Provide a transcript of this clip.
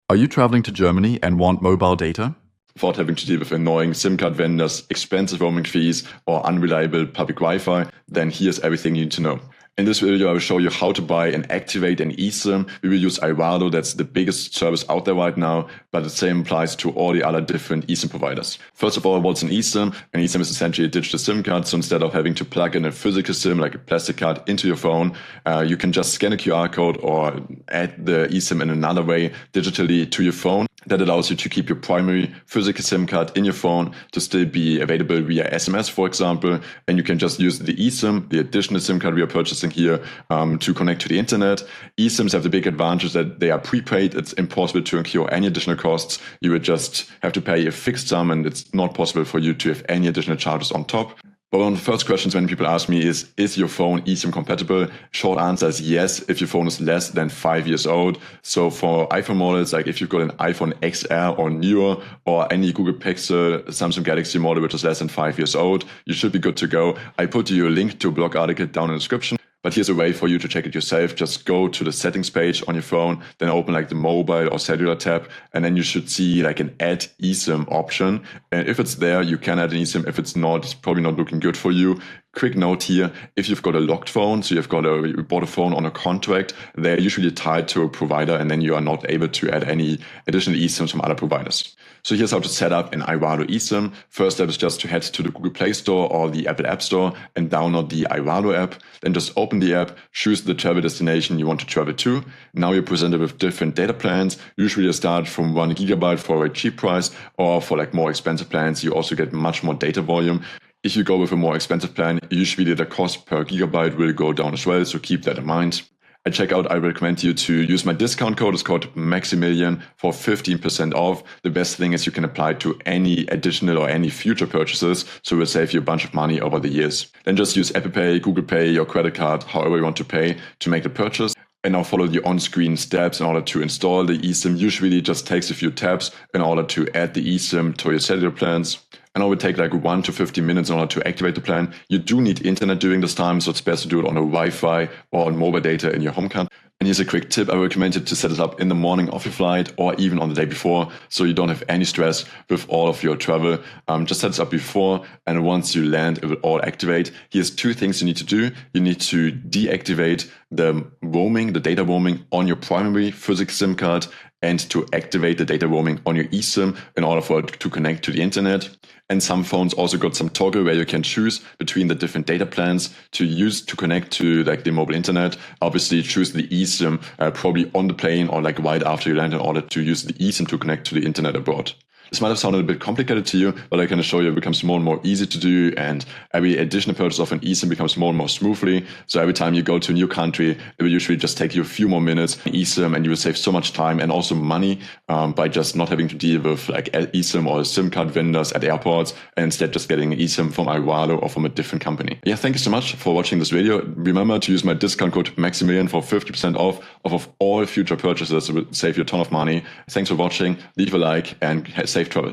Are you traveling to Germany and want mobile data? Without having to deal with annoying SIM card vendors, expensive roaming fees, or unreliable public Wi-Fi, then here's everything you need to know. In this video, I will show you how to buy and activate an eSIM. We will use iValo, that's the biggest service out there right now, but the same applies to all the other different eSIM providers. First of all, what's an eSIM? An eSIM is essentially a digital SIM card, so instead of having to plug in a physical SIM like a plastic card into your phone, you can just scan a QR code or add the eSIM in another way digitally to your phone. That allows you to keep your primary physical SIM card in your phone to still be available via SMS, for example, and you can just use the eSIM, the additional SIM card we are purchasing here, to connect to the internet. eSIMs have the big advantage that they are prepaid. It's impossible to incur any additional costs. You would just have to pay a fixed sum, and it's not possible for you to have any additional charges on top. But one of the first questions when people ask me is your phone eSIM compatible? Short answer is yes, if your phone is less than 5 years old. So for iPhone models, like if you've got an iPhone XR or newer, or any Google Pixel, Samsung Galaxy model which is less than 5 years old, you should be good to go. I put you a link to a blog article down in the description. But here's a way for you to check it yourself. Just go to the settings page on your phone, then open like the mobile or cellular tab, and then you should see like an add eSIM option. And if it's there, you can add an eSIM. If it's not, it's probably not looking good for you. Quick note here, if you've got a locked phone, so you bought a phone on a contract, they're usually tied to a provider, and then you are not able to add any additional eSIMs from other providers. So here's how to set up an iValo eSIM. First step is just to head to the Google Play Store or the Apple App Store and download the iValo app. Then just open the app, choose the travel destination you want to travel to. Now you're presented with different data plans. Usually you start from 1 GB for a cheap price, or for like more expensive plans, you also get much more data volume. If you go with a more expensive plan, usually the cost per gigabyte will go down as well, so keep that in mind. At checkout, I recommend you to use my discount code. It's called Maximilian for 15% off. The best thing is you can apply to any additional or any future purchases, so it will save you a bunch of money over the years. Then just use Apple Pay, Google Pay, your credit card, however you want to pay to make the purchase. And now follow the on-screen steps in order to install the eSIM. Usually it just takes a few taps in order to add the eSIM to your cellular plans. And it will take like 1 to 15 minutes in order to activate the plan. You do need internet during this time, so it's best to do it on a Wi-Fi or on mobile data in your home country. And here's a quick tip. I recommend you to set it up in the morning of your flight or even on the day before, so you don't have any stress with all of your travel. Just set it up before, and once you land, it will all activate. Here's 2 things you need to do. You need to deactivate the roaming, the data roaming on your primary physical SIM card, and to activate the data roaming on your eSIM in order for it to connect to the internet. And some phones also got some toggle where you can choose between the different data plans to use to connect to like the mobile internet. Obviously choose the eSIM probably on the plane or like right after you land in order to use the eSIM to connect to the internet abroad. This might have sounded a bit complicated to you, but I can assure you it becomes more and more easy to do, and every additional purchase of an eSIM becomes more and more smoothly. So every time you go to a new country, it will usually just take you a few more minutes eSIM, and you will save so much time and also money by just not having to deal with like eSIM or SIM card vendors at airports, and instead just getting an eSIM from iValo or from a different company. Yeah, thank you so much for watching this video. Remember to use my discount code Maximilian for 50% off of all future purchases. It will save you a ton of money. Thanks for watching. Leave a like and safe travel.